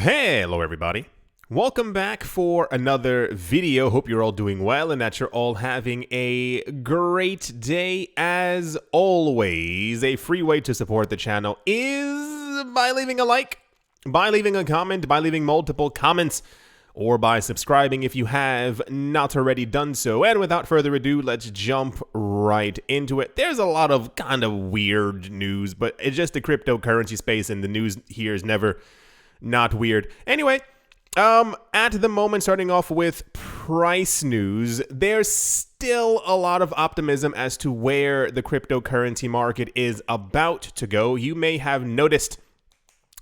Hello everybody. Welcome back for another video. Hope you're all doing well and that you're all having a great day. As always, a free way to support the channel is by leaving a like, by leaving a comment, by leaving multiple comments, or by subscribing if you have not already done so. And without further ado, let's jump right into it. There's a lot of kind of weird news, but it's just the cryptocurrency space and the news here is never not weird. Anyway, at the moment, starting off with price news, there's still a lot of optimism as to where the cryptocurrency market is about to go. You may have noticed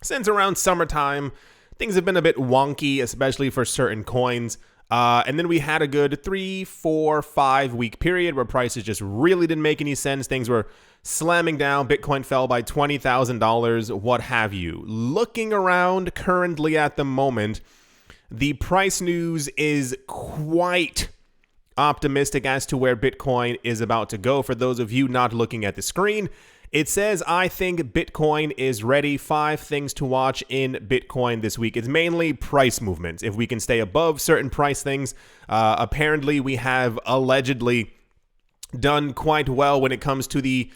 since around summertime, things have been a bit wonky, especially for certain coins. And then we had a good 3, 4, 5 week period where prices just really didn't make any sense. Things were slamming down. Bitcoin fell by $20,000, what have you. Looking around currently at the moment, the price news is quite optimistic as to where Bitcoin is about to go. For those of you not looking at the screen, it says, I think Bitcoin is ready. 5 things to watch in Bitcoin this week. It's mainly price movements. If we can stay above certain price things, apparently we have allegedly done quite well when it comes to the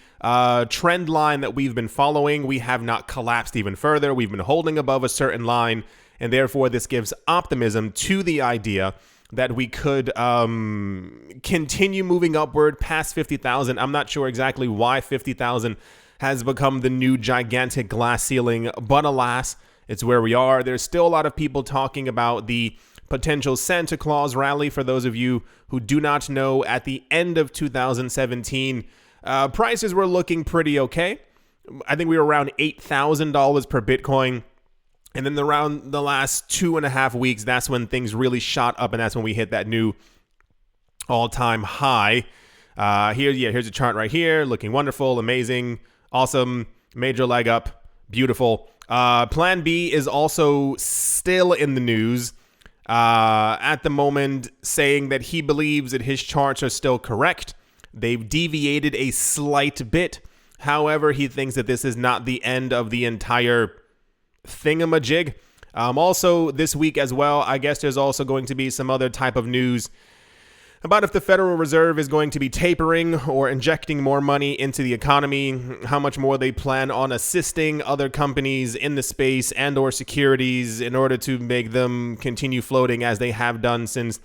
trend line that we've been following. We have not collapsed even further. We've been holding above a certain line, and therefore this gives optimism to the idea that we could continue moving upward past 50,000. I'm not sure exactly why 50,000 has become the new gigantic glass ceiling, but alas, it's where we are. There's still a lot of people talking about the potential Santa Claus rally. For those of you who do not know, at the end of 2017, prices were looking pretty okay. I think we were around $8,000 per Bitcoin. And then around the last 2.5 weeks, that's when things really shot up, and that's when we hit that new all-time high. Here's a chart right here, looking wonderful, amazing, awesome, major leg up, beautiful. Plan B is also still in the news at the moment, saying that he believes that his charts are still correct. They've deviated a slight bit. However, he thinks that this is not the end of the entire thingamajig. Also this week as well, I guess there's also going to be some other type of news about if the Federal Reserve is going to be tapering or injecting more money into the economy, how much more they plan on assisting other companies in the space and or securities in order to make them continue floating as they have done since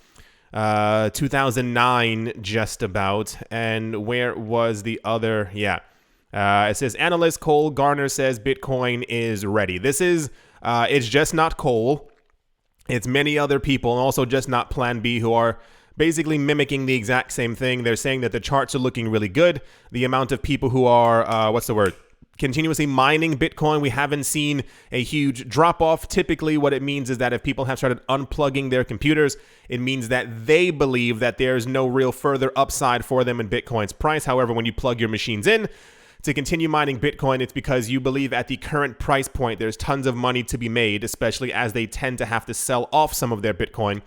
2009 just about. And where was the other? It says analyst Cole Garner says Bitcoin is ready. This is, it's just not Cole. It's many other people, and also just not Plan B, who are basically mimicking the exact same thing. They're saying that the charts are looking really good. The amount of people who are, continuously mining Bitcoin, we haven't seen a huge drop off. Typically what it means is that if people have started unplugging their computers, it means that they believe that there's no real further upside for them in Bitcoin's price. However, when you plug your machines in to continue mining Bitcoin, it's because you believe at the current price point there's tons of money to be made, especially as they tend to have to sell off some of their Bitcoin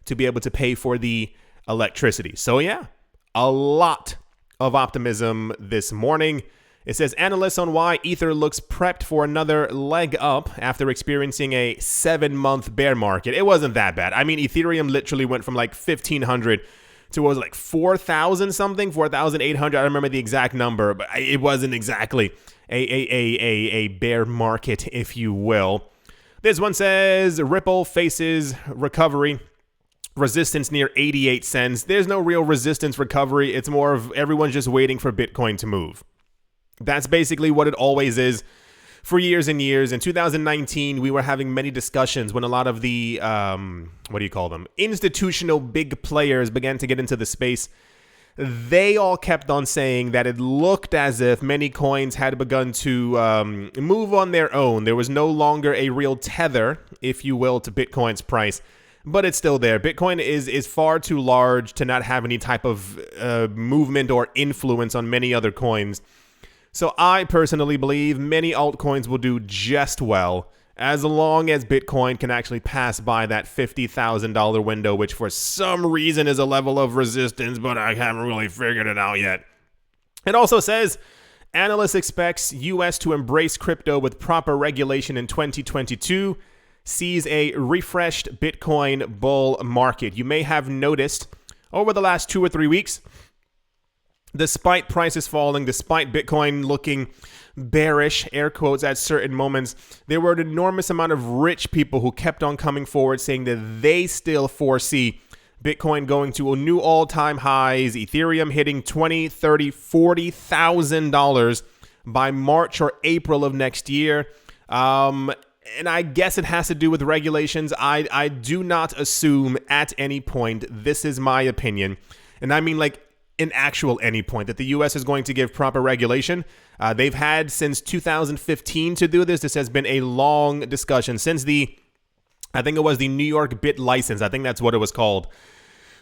to be able to pay for the electricity. So yeah, a lot of optimism this morning. It says analysts on why Ether looks prepped for another leg up after experiencing a 7-month bear market. It wasn't that bad. I mean, Ethereum literally went from like 1,500 to what was it, like 4,000 something, 4,800. I don't remember the exact number, but it wasn't exactly a bear market, if you will. This one says Ripple faces recovery. Resistance near 88 cents. There's no real resistance recovery. It's more of everyone's just waiting for Bitcoin to move. That's basically what it always is for years and years. In 2019, we were having many discussions when a lot of the, institutional big players began to get into the space. They all kept on saying that it looked as if many coins had begun to move on their own. There was no longer a real tether, if you will, to Bitcoin's price. But it's still there. Bitcoin is far too large to not have any type of movement or influence on many other coins. So I personally believe many altcoins will do just well as long as Bitcoin can actually pass by that $50,000 window, which for some reason is a level of resistance, but I haven't really figured it out yet. It also says analysts expects U.S. to embrace crypto with proper regulation in 2022. sees a refreshed Bitcoin bull market. You may have noticed over the last 2 or 3 weeks, despite prices falling, despite Bitcoin looking bearish, air quotes, at certain moments, there were an enormous amount of rich people who kept on coming forward saying that they still foresee Bitcoin going to new all-time highs, Ethereum hitting $20,000, $30,000, $40,000 by March or April of next year. And I guess it has to do with regulations. I do not assume at any point, this is my opinion, and I mean like an actual any point, that the U.S. is going to give proper regulation. They've had since 2015 to do this. This has been a long discussion since I think it was the New York Bit License, I think that's what it was called,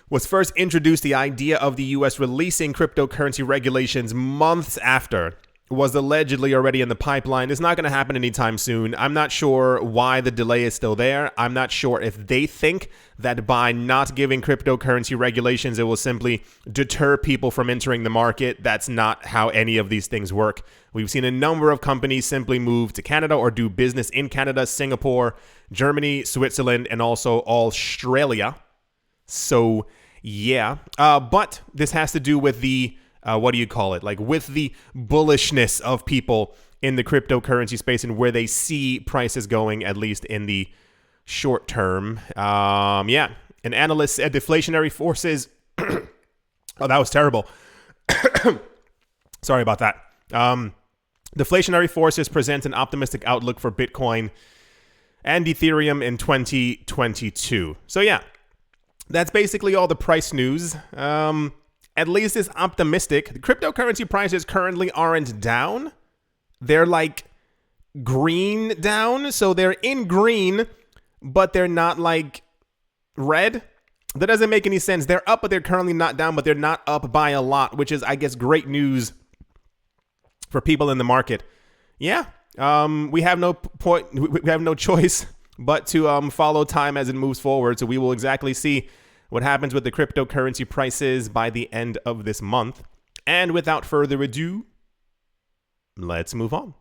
was first introduced. The idea of the U.S. releasing cryptocurrency regulations months after was allegedly already in the pipeline. It's not going to happen anytime soon. I'm not sure why the delay is still there. I'm not sure if they think that by not giving cryptocurrency regulations, it will simply deter people from entering the market. That's not how any of these things work. We've seen a number of companies simply move to Canada or do business in Canada, Singapore, Germany, Switzerland, and also Australia. So, yeah. But this has to do with the what do you call it? Like with the bullishness of people in the cryptocurrency space and where they see prices going, at least in the short term. An analyst said deflationary forces. Oh, that was terrible. Sorry about that. Deflationary forces present an optimistic outlook for Bitcoin and Ethereum in 2022. So yeah, that's basically all the price news. At least it's optimistic. The cryptocurrency prices currently aren't down. They're like green down. So they're in green, but they're not like red. That doesn't make any sense. They're up, but they're currently not down, but they're not up by a lot, which is, I guess, great news for people in the market. Yeah. We have no point. We have no choice but to follow time as it moves forward. So we will exactly see what happens with the cryptocurrency prices by the end of this month. And without further ado, let's move on.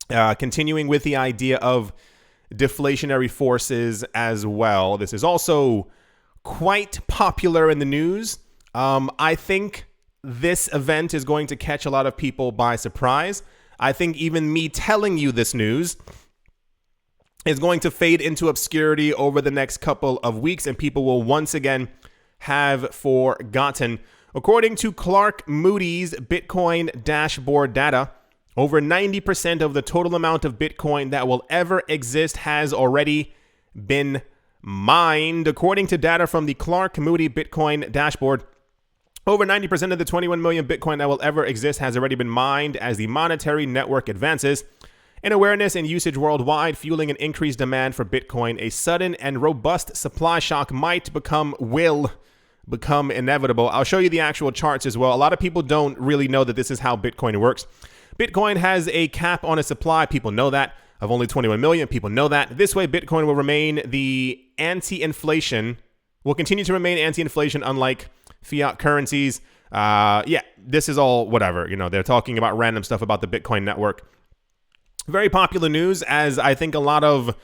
Continuing with the idea of deflationary forces as well. This is also quite popular in the news. I think this event is going to catch a lot of people by surprise. I think even me telling you this news is going to fade into obscurity over the next couple of weeks, and people will once again have forgotten. According to Clark Moody's Bitcoin dashboard data, over 90% of the total amount of Bitcoin that will ever exist has already been mined. According to data from the Clark Moody Bitcoin dashboard, over 90% of the 21 million Bitcoin that will ever exist has already been mined as the monetary network advances in awareness and usage worldwide, fueling an increased demand for Bitcoin. A sudden and robust supply shock will become inevitable. I'll show you the actual charts as well. A lot of people don't really know that this is how Bitcoin works. Bitcoin has a cap on its supply. People know that. Of only 21 million. People know that. This way, Bitcoin will remain the anti-inflation, will continue to remain anti-inflation, unlike fiat currencies. This is all whatever. They're talking about random stuff about the Bitcoin network. Very popular news, as I think a lot of,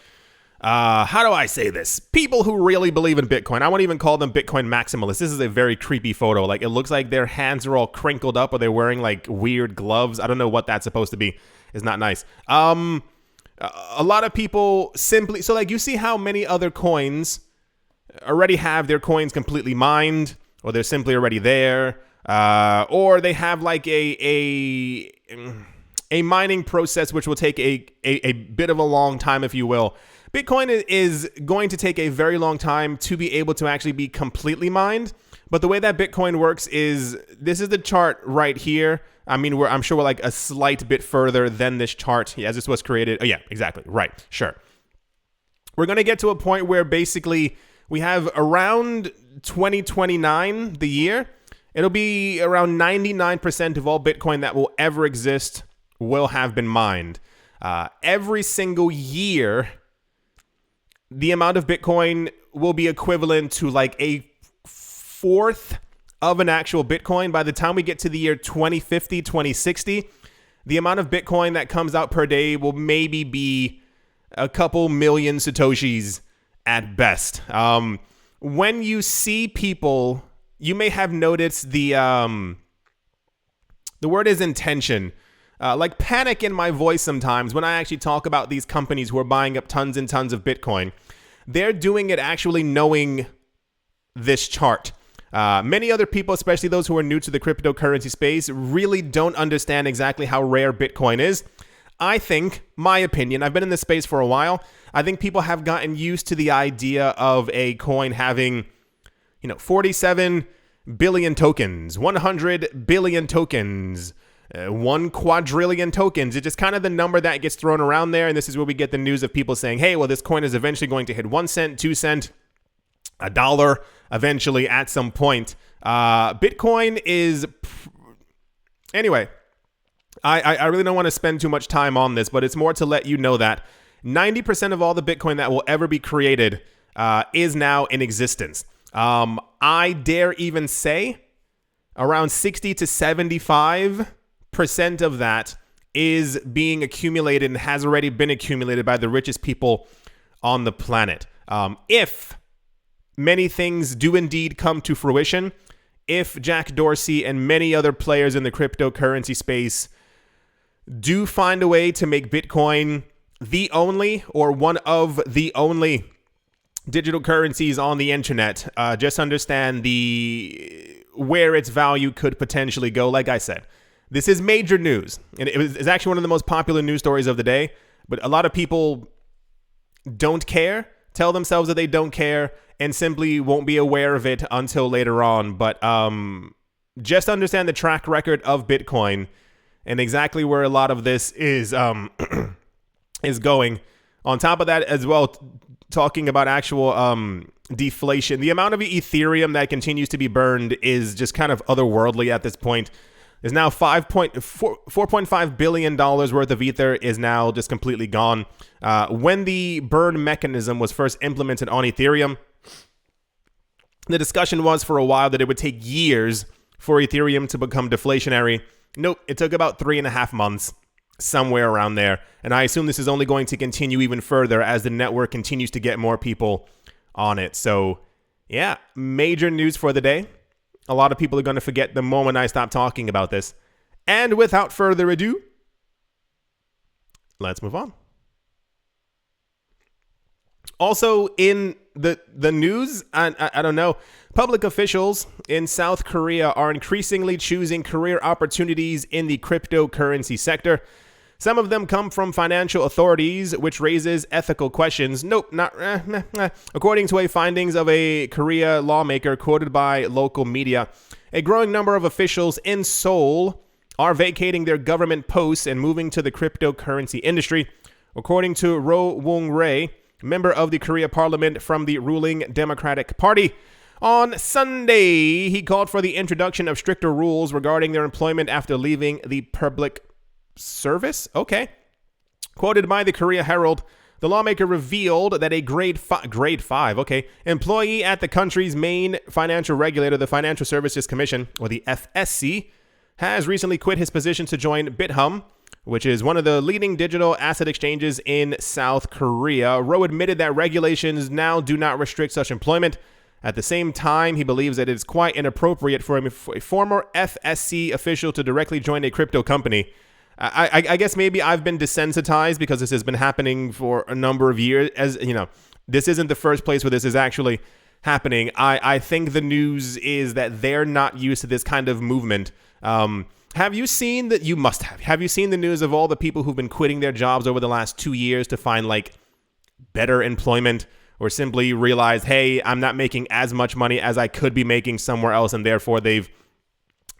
how do I say this? People who really believe in Bitcoin. I won't even call them Bitcoin maximalists. This is a very creepy photo. Like, it looks like their hands are all crinkled up or they're wearing like weird gloves. I don't know what that's supposed to be. It's not nice. A lot of people simply, so like you see how many other coins already have their coins completely mined, or they're simply already there, or they have like a mining process which will take a bit of a long time, if you will. Bitcoin is going to take a very long time to be able to actually be completely mined. But the way that Bitcoin works is, this is the chart right here. I mean, I'm sure we're like a slight bit further than this chart as this was created. Oh yeah, exactly. Right. Sure. We're going to get to a point where basically we have around 2029, the year, it'll be around 99% of all Bitcoin that will ever exist will have been mined. Every single year, the amount of Bitcoin will be equivalent to like a fourth of an actual Bitcoin. By the time we get to the year 2050, 2060, the amount of Bitcoin that comes out per day will maybe be a couple million Satoshis at best. When you see people, you may have noticed the word is intention. Like panic in my voice sometimes when I actually talk about these companies who are buying up tons and tons of Bitcoin. They're doing it actually knowing this chart. Many other people, especially those who are new to the cryptocurrency space, really don't understand exactly how rare Bitcoin is. I think, my opinion, I've been in this space for a while. I think people have gotten used to the idea of a coin having, 47 billion tokens, 100 billion tokens, 1 quadrillion tokens. It's just kind of the number that gets thrown around there. And this is where we get the news of people saying, hey, well, this coin is eventually going to hit 1 cent, 2 cent, $1 eventually at some point. Bitcoin is... Anyway, I really don't want to spend too much time on this, but it's more to let you know that 90% of all the Bitcoin that will ever be created is now in existence. I dare even say around 60 to 75% of that is being accumulated and has already been accumulated by the richest people on the planet. If many things do indeed come to fruition, if Jack Dorsey and many other players in the cryptocurrency space do find a way to make Bitcoin the only or one of the only digital currencies on the internet, just understand where its value could potentially go. Like I said, this is major news, and it's actually one of the most popular news stories of the day, but a lot of people don't care, tell themselves that they don't care, and simply won't be aware of it until later on. But just understand the track record of Bitcoin and exactly where a lot of this is is going. On top of that as well, talking about actual deflation, the amount of Ethereum that continues to be burned is just kind of otherworldly at this point. There's now $4.5 billion worth of Ether is now just completely gone. When the burn mechanism was first implemented on Ethereum, the discussion was for a while that it would take years for Ethereum to become deflationary. Nope, it took about 3.5 months, somewhere around there. And I assume this is only going to continue even further as the network continues to get more people on it. So, yeah, major news for the day. A lot of people are going to forget the moment I stop talking about this. And without further ado, let's move on. Also in the news, I don't know, public officials in South Korea are increasingly choosing career opportunities in the cryptocurrency sector. Some of them come from financial authorities, which raises ethical questions. Nope, not according to findings of a Korea lawmaker quoted by local media. A growing number of officials in Seoul are vacating their government posts and moving to the cryptocurrency industry. According to Ro Wong-rae, member of the Korea parliament from the ruling Democratic Party, on Sunday, he called for the introduction of stricter rules regarding their employment after leaving the public service. Okay. Quoted by the Korea Herald, the lawmaker revealed that a grade 5, employee at the country's main financial regulator, the Financial Services Commission, or the FSC, has recently quit his position to join Bithumb, which is one of the leading digital asset exchanges in South Korea. Rowe admitted that regulations now do not restrict such employment. At the same time, he believes that it is quite inappropriate for a former FSC official to directly join a crypto company. I guess maybe I've been desensitized because this has been happening for a number of years. As you know, this isn't the first place where this is actually happening. I think the news is that they're not used to this kind of movement. Have you seen that? You must have. Have you seen the news of all the people who've been quitting their jobs over the last 2 years to find like better employment, or simply realize, hey, I'm not making as much money as I could be making somewhere else, and therefore they've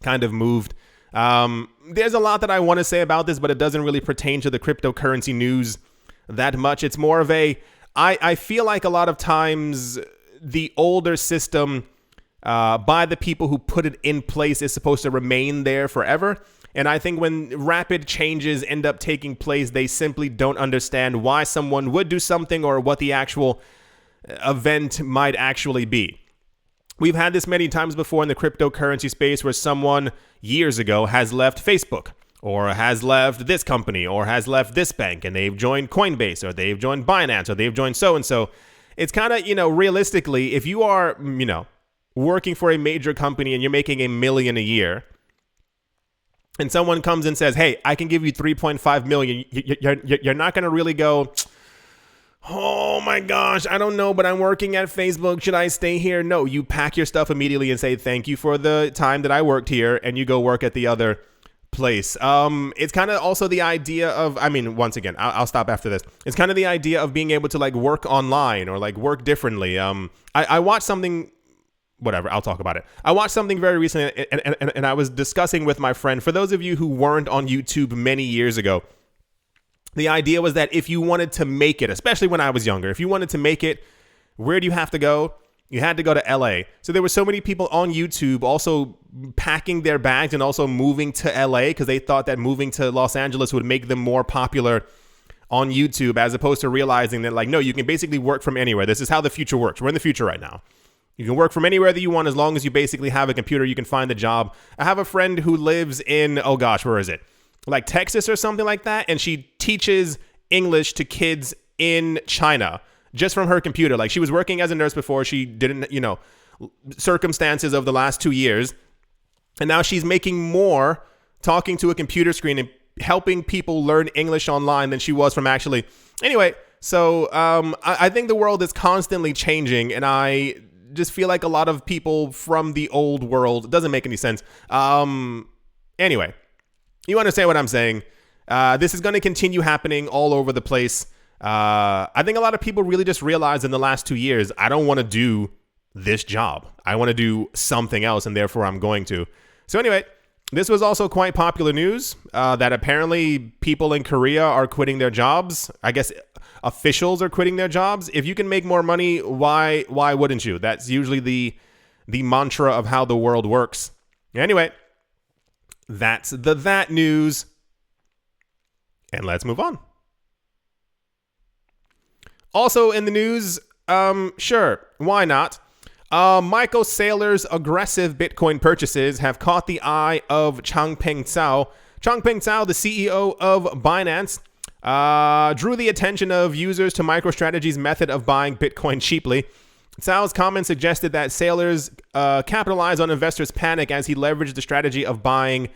kind of moved? There's a lot that I want to say about this, but it doesn't really pertain to the cryptocurrency news that much. It's more of I feel like a lot of times the older system by the people who put it in place is supposed to remain there forever. And I think when rapid changes end up taking place, they simply don't understand why someone would do something or what the actual event might actually be. We've had this many times before in the cryptocurrency space where someone years ago has left Facebook or has left this company, or has left this bank, and they've joined Coinbase, or they've joined Binance, or they've joined so-and-so. It's kind of, realistically, if you are, working for a major company and you're making $1 million a year, and someone comes and says, hey, I can give you 3.5 million, you're not going to really go, oh my gosh, I don't know, but I'm working at Facebook. Should I stay here? No, you pack your stuff immediately and say, thank you for the time that I worked here, and you go work at the other place. It's kind of also the idea of, once again, I'll stop after this. It's kind of the idea of being able to like work online or like work differently. I watched something, whatever, I'll talk about it. I watched something very recently, and I was discussing with my friend, for those of you who weren't on YouTube many years ago, the idea was that if you wanted to make it, especially when I was younger, if you wanted to make it, where do you have to go? You had to go to LA. So there were so many people on YouTube also packing their bags and also moving to LA because they thought that moving to Los Angeles would make them more popular on YouTube, as opposed to realizing that, like, no, you can basically work from anywhere. This is how the future works. We're in the future right now. You can work from anywhere that you want as long as you basically have a computer. You can find a job. I have a friend who lives in, oh gosh, where is it? Like Texas or something like that. And she teaches English to kids in China just from her computer. Like, she was working as a nurse before. She didn't, circumstances of the last 2 years. And now she's making more talking to a computer screen and helping people learn English online than she was from actually. Anyway, so I think the world is constantly changing, and I just feel like a lot of people from the old world, doesn't make any sense. Anyway, you understand what I'm saying. This is going to continue happening all over the place. I think a lot of people really just realized in the last 2 years, I don't want to do this job. I want to do something else, and therefore I'm going to. So anyway, this was also quite popular news that apparently people in Korea are quitting their jobs. I guess officials are quitting their jobs. If you can make more money, why wouldn't you? That's usually the mantra of how the world works. Anyway, that's that news. And let's move on. Also in the news, sure, why not? Michael Saylor's aggressive Bitcoin purchases have caught the eye of Changpeng Zhao. Changpeng Zhao, the CEO of Binance, drew the attention of users to MicroStrategy's method of buying Bitcoin cheaply. Zhao's comment suggested that Saylor's capitalized on investors' panic as he leveraged the strategy of buying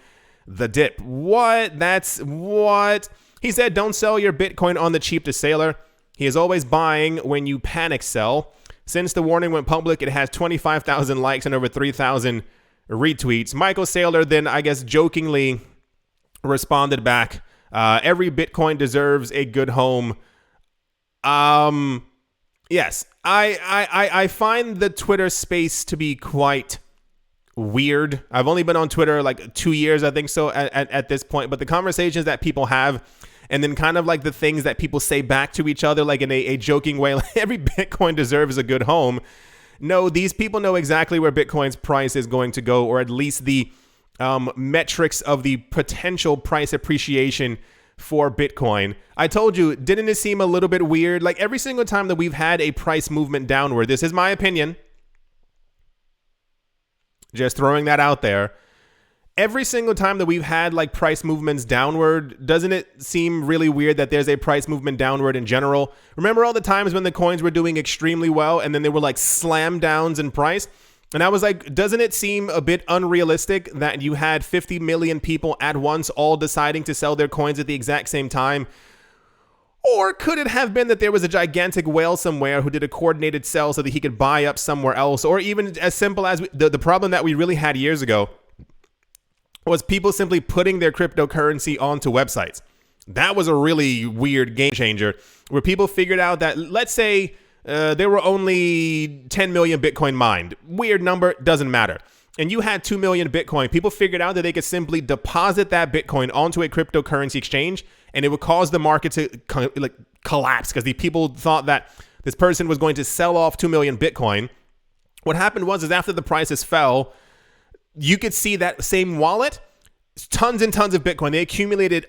the dip. What? That's what? He said, don't sell your Bitcoin on the cheap to Saylor. He is always buying when you panic sell. Since the warning went public, it has 25,000 likes and over 3,000 retweets. Michael Saylor then, I guess, jokingly responded back, every Bitcoin deserves a good home. Yes, I find the Twitter space to be quite weird. I've only been on Twitter like 2 years, I think so, at this point. But the conversations that people have, and then kind of like the things that people say back to each other, like in a joking way, like every Bitcoin deserves a good home. No, these people know exactly where Bitcoin's price is going to go, or at least the metrics of the potential price appreciation for Bitcoin. I told you, didn't it seem a little bit weird? Like every single time that we've had a price movement downward, this is my opinion, just throwing that out there. Every single time that we've had like price movements downward, doesn't it seem really weird that there's a price movement downward in general? Remember all the times when the coins were doing extremely well and then there were like slam downs in price? And I was like, doesn't it seem a bit unrealistic that you had 50 million people at once all deciding to sell their coins at the exact same time? Or could it have been that there was a gigantic whale somewhere who did a coordinated sell so that he could buy up somewhere else? Or even as simple as the problem that we really had years ago was people simply putting their cryptocurrency onto websites. That was a really weird game changer where people figured out that, let's say there were only 10 million Bitcoin mined. Weird number, doesn't matter. And you had 2 million Bitcoin. People figured out that they could simply deposit that Bitcoin onto a cryptocurrency exchange, and it would cause the market to collapse because the people thought that this person was going to sell off 2 million Bitcoin. What happened was after the prices fell, you could see that same wallet, tons and tons of Bitcoin. They accumulated,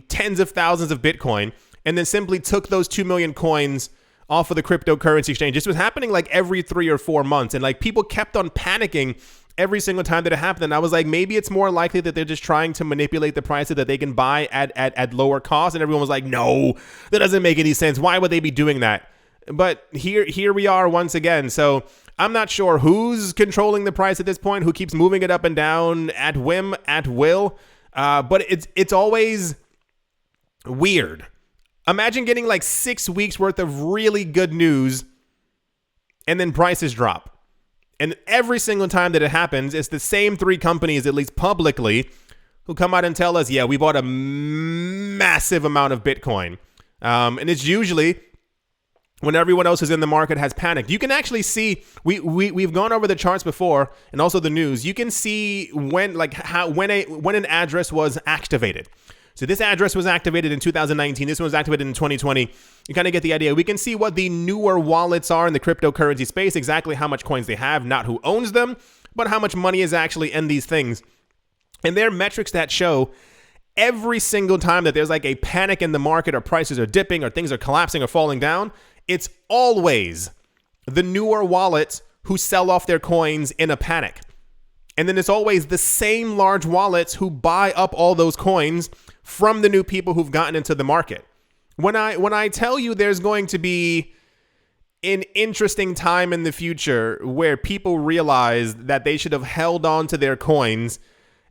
tens of thousands of Bitcoin, and then simply took those 2 million coins off of the cryptocurrency exchange. This was happening like every 3 or 4 months. And like people kept on panicking every single time that it happened. And I was like, maybe it's more likely that they're just trying to manipulate the price so that they can buy at lower cost. And everyone was like, no, that doesn't make any sense. Why would they be doing that? But here we are once again. So I'm not sure who's controlling the price at this point, who keeps moving it up and down at whim, at will. But it's always weird. Imagine getting like 6 weeks worth of really good news and then prices drop. And every single time that it happens, it's the same three companies, at least publicly, who come out and tell us, yeah, we bought a massive amount of Bitcoin. And it's usually when everyone else who's in the market has panicked. You can actually see, we've gone over the charts before and also the news. You can see when an address was activated. So this address was activated in 2019. This one was activated in 2020. You kind of get the idea. We can see what the newer wallets are in the cryptocurrency space, exactly how much coins they have, not who owns them, but how much money is actually in these things. And there are metrics that show every single time that there's like a panic in the market or prices are dipping or things are collapsing or falling down, it's always the newer wallets who sell off their coins in a panic. And then it's always the same large wallets who buy up all those coins from the new people who've gotten into the market. When I tell you there's going to be an interesting time in the future where people realize that they should have held on to their coins,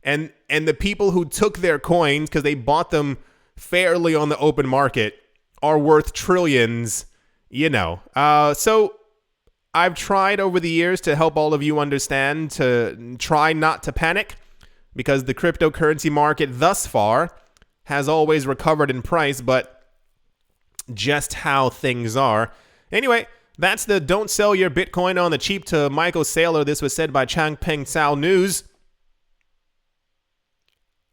and the people who took their coins because they bought them fairly on the open market are worth trillions, So I've tried over the years to help all of you understand to try not to panic, because the cryptocurrency market thus far has always recovered in price, but just how things are. Anyway, that's the don't sell your Bitcoin on the cheap to Michael Saylor. This was said by Changpeng Cao News.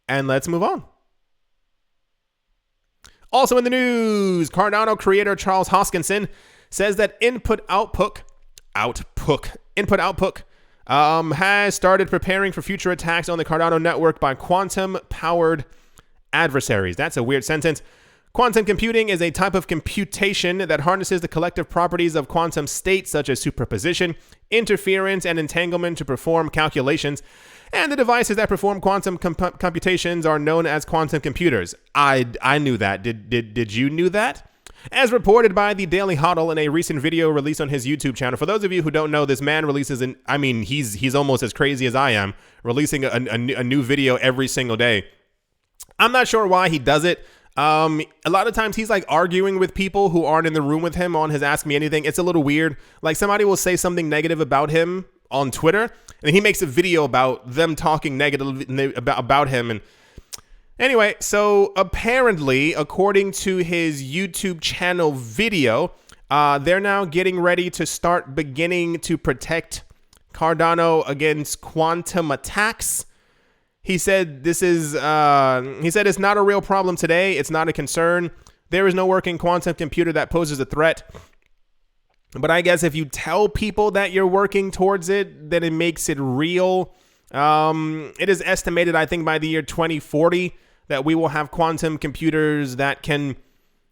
And let's move on. Also in the news, Cardano creator Charles Hoskinson says that input output has started preparing for future attacks on the Cardano network by quantum-powered adversaries. That's a weird sentence. Quantum computing is a type of computation that harnesses the collective properties of quantum states such as superposition, interference, and entanglement to perform calculations. And the devices that perform quantum computations are known as quantum computers. I knew that. Did you knew that? As reported by the Daily Hodl in a recent video released on his YouTube channel. For those of you who don't know, this man releases he's almost as crazy as I am, releasing a new video every single day. I'm not sure why he does it. A lot of times he's like arguing with people who aren't in the room with him on his Ask Me Anything. It's a little weird. Like somebody will say something negative about him on Twitter, and he makes a video about them talking negative about him. And anyway, so apparently, according to his YouTube channel video, they're now getting ready to start beginning to protect Cardano against quantum attacks. He said it's not a real problem today. It's not a concern. There is no working quantum computer that poses a threat. But I guess if you tell people that you're working towards it, then it makes it real. It is estimated, I think, by the year 2040 that we will have quantum computers that can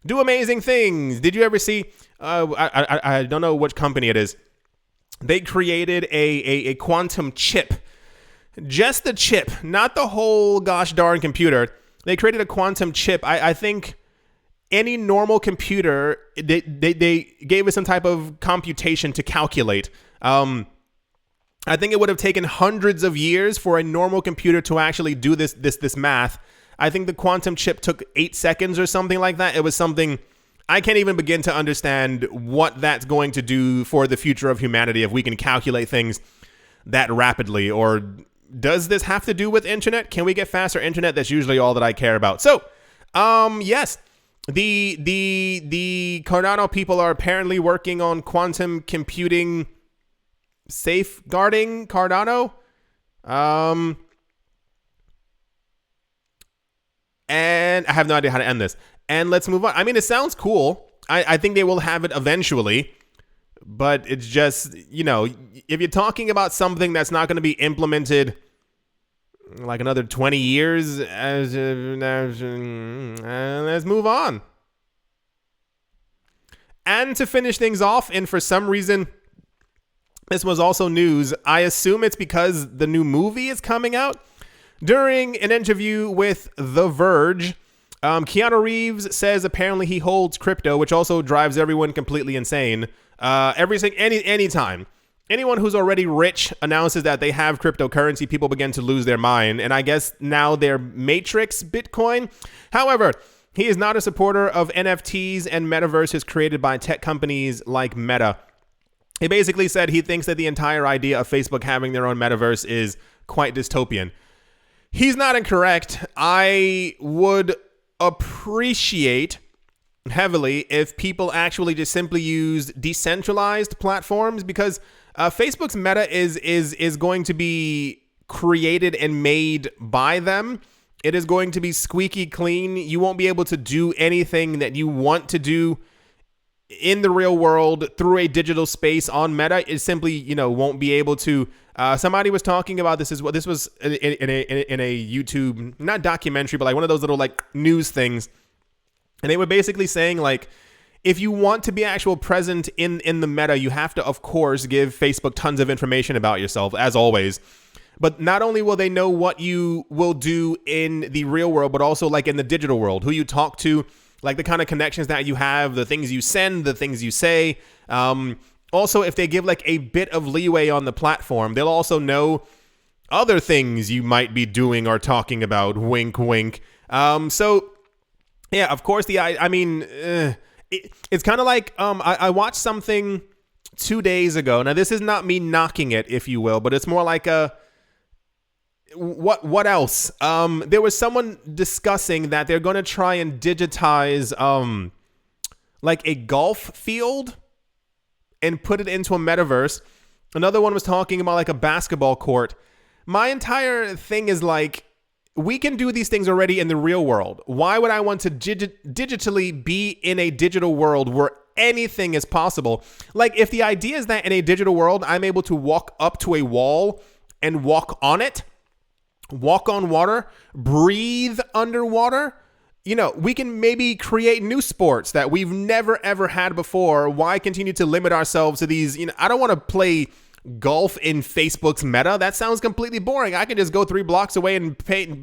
do amazing things. Did you ever see, I don't know which company it is. They created a quantum chip. Just the chip, not the whole gosh darn computer. They created a quantum chip. I think any normal computer, they gave us some type of computation to calculate. I think it would have taken hundreds of years for a normal computer to actually do this math. I think the quantum chip took 8 seconds or something like that. It was something I can't even begin to understand what that's going to do for the future of humanity if we can calculate things that rapidly. Or does this have to do with internet? Can we get faster internet? That's usually all that I care about. So, yes, the Cardano people are apparently working on quantum computing safeguarding Cardano. And I have no idea how to end this. And let's move on. I mean, it sounds cool. I think they will have it eventually. But it's just, if you're talking about something that's not going to be implemented like another 20 years, let's move on. And to finish things off, and for some reason, This was also news. I assume it's because the new movie is coming out. During an interview with The Verge, Keanu Reeves says apparently he holds crypto, which also drives everyone completely insane. Anytime anyone who's already rich announces that they have cryptocurrency, people begin to lose their mind. And I guess now they're Matrix Bitcoin. However, he is not a supporter of NFTs and metaverses created by tech companies like Meta. He basically said he thinks that the entire idea of Facebook having their own metaverse is quite dystopian. He's not incorrect. I would appreciate heavily if people actually just simply used decentralized platforms, because Facebook's Meta is going to be created and made by them. It is going to be squeaky clean. You won't be able to do anything that you want to do in the real world through a digital space on Meta. It simply, won't be able to. Somebody was talking about this as well. This was in a YouTube, not documentary, but like one of those little like news things. And they were basically saying like, if you want to be actual present in the Meta, you have to, of course, give Facebook tons of information about yourself, as always. But not only will they know what you will do in the real world, but also like in the digital world, who you talk to, like the kind of connections that you have, the things you send, the things you say. Also, if they give like a bit of leeway on the platform, they'll also know other things you might be doing or talking about. Wink, wink. So, yeah, of course, it's kind of like I watched something 2 days ago. Now, this is not me knocking it, if you will, but it's more like what else? There was someone discussing that they're going to try and digitize like a golf field and put it into a metaverse. Another one was talking about like a basketball court. My entire thing is like, we can do these things already in the real world. Why would I want to digitally be in a digital world where anything is possible? Like, if the idea is that in a digital world, I'm able to walk up to a wall and walk on it, walk on water, breathe underwater, we can maybe create new sports that we've never, ever had before. Why continue to limit ourselves to these? I don't want to play golf in Facebook's Meta. That sounds completely boring. I can just go 3 blocks away and pay.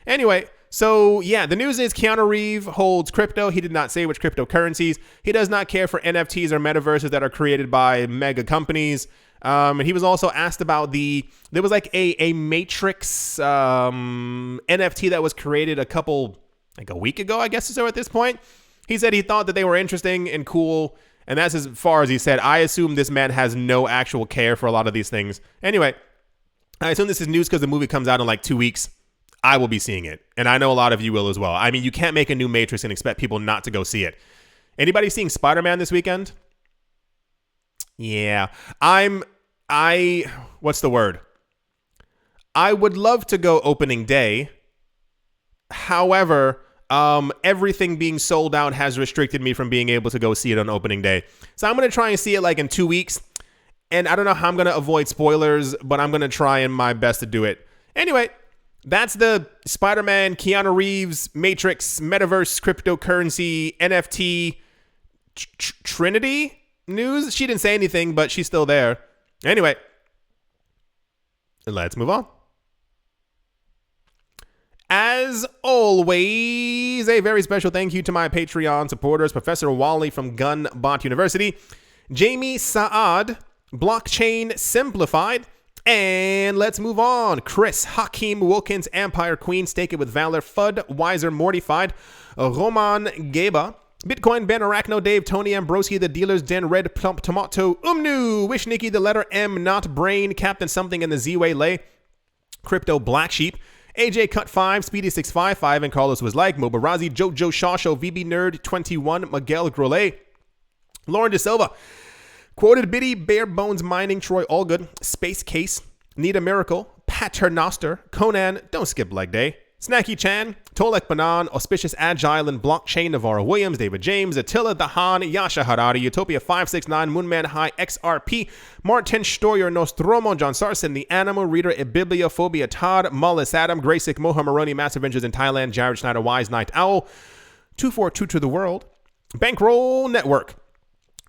Anyway, so yeah, the news is Keanu Reeves holds crypto. He did not say which cryptocurrencies. He does not care for NFTs or metaverses that are created by mega companies. And he was also asked about there was like a Matrix NFT that was created a week ago, I guess so at this point. He said he thought that they were interesting and cool, and that's as far as he said. I assume this man has no actual care for a lot of these things. Anyway, I assume this is news because the movie comes out in like 2 weeks. I will be seeing it, and I know a lot of you will as well. I mean, you can't make a new Matrix and expect people not to go see it. Anybody seeing Spider-Man this weekend? Yeah. What's the word? I would love to go opening day. However, everything being sold out has restricted me from being able to go see it on opening day. So I'm going to try and see it like in 2 weeks. And I don't know how I'm going to avoid spoilers, but I'm going to try and my best to do it. Anyway, that's the Spider-Man, Keanu Reeves, Matrix, Metaverse, cryptocurrency, NFT, Trinity news. She didn't say anything, but she's still there. Anyway, let's move on. As always, a very special thank you to my Patreon supporters, Professor Wally from Gunbot University, Jamie Saad, Blockchain Simplified, and let's move on. Chris, Hakeem Wilkins, Empire Queen, Stake It With Valor, Fudd, Wiser, Mortified, Roman Geba, Bitcoin, Ben Arachno, Dave, Tony Ambrosi, The Dealer's Den, Red Plump Tomato, Umnu, Wish Nikki, The Letter M, Not Brain, Captain Something in the Z-Way Lay, Crypto Black Sheep, AJ Cut 5, Speedy 655, and Carlos Was Like, Mobarazi, Jojo Shawshow, VB Nerd 21, Miguel Grolet, Lauren De Silva, Quoted Biddy, Bare Bones Mining, Troy Allgood, Space Case, Need a Miracle, Paternoster, Conan, Don't Skip Leg Day, Snacky Chan, Tolek Banan, Auspicious Agile and Blockchain, Navarro Williams, David James, Attila Dahan, Yasha Harari, Utopia 569, Moonman High, XRP, Martin Stoyer, Nostromo, John Sarson, The Animal Reader, Ibibliophobia, Todd, Mullis, Adam, Graysick, Moha Maroni, Massive Ventures in Thailand, Jared Schneider, Wise Night Owl, 242 to the World, Bankroll Network,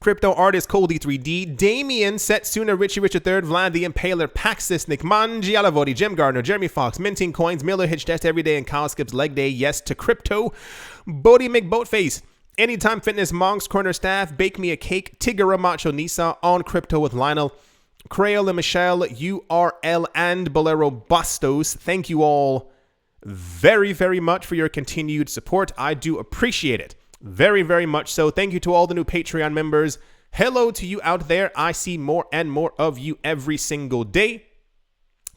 Crypto Artist Coldy 3D, Damien, Setsuna, Richie Richard III, Vlad the Impaler, Paxis, Nick Manji, Alavodi, Jim Gardner, Jeremy Fox, Minting Coins, Miller, Hitch Test Every Day, and Kyle Skips Leg Day, Yes to Crypto, Bodie McBoatface, Anytime Fitness, Monk's Corner Staff, Bake Me a Cake, Tigara Macho Nisa, On Crypto with Lionel, Crail and Michelle, URL, and Bolero Bustos. Thank you all very, very much for your continued support. I do appreciate it. Very, very much so. Thank you to all the new Patreon members. Hello to you out there. I see more and more of you every single day.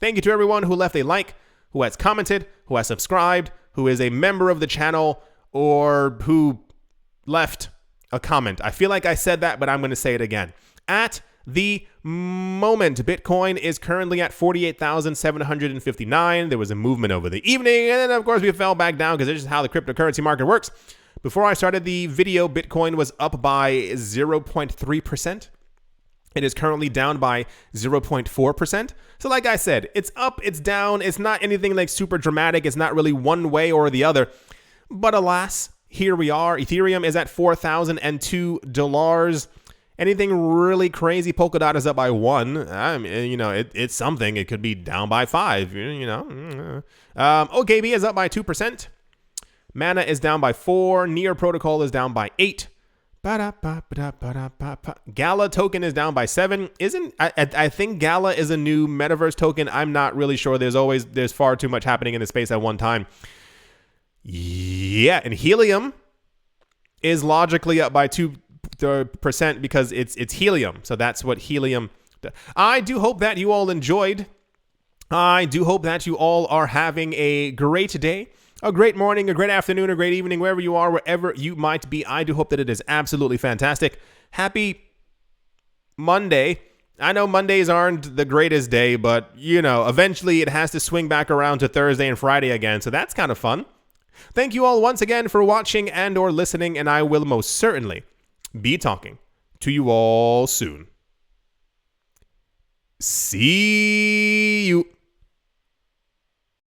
Thank you to everyone who left a like, who has commented, who has subscribed, who is a member of the channel, or who left a comment. I feel like I said that, but I'm going to say it again. At the moment, Bitcoin is currently at 48,759. There was a movement over the evening, and then, of course, we fell back down because this is how the cryptocurrency market works. Before I started the video, Bitcoin was up by 0.3%. It is currently down by 0.4%. So like I said, it's up, it's down. It's not anything like super dramatic. It's not really one way or the other. But alas, here we are. Ethereum is at $4,002. Anything really crazy, Polkadot is up by 1. I mean, it's something. It could be down by 5, OKB is up by 2%. Mana is down by 4. Near Protocol is down by 8. Gala token is down by 7. I think Gala is a new metaverse token. I'm not really sure. There's far too much happening in the space at one time. Yeah, and Helium is logically up by 2% because it's helium. So that's what Helium does. I do hope that you all enjoyed. I do hope that you all are having a great day, a great morning, a great afternoon, a great evening, wherever you are, wherever you might be. I do hope that it is absolutely fantastic. Happy Monday. I know Mondays aren't the greatest day, but, eventually it has to swing back around to Thursday and Friday again, so that's kind of fun. Thank you all once again for watching and or listening, and I will most certainly be talking to you all soon. See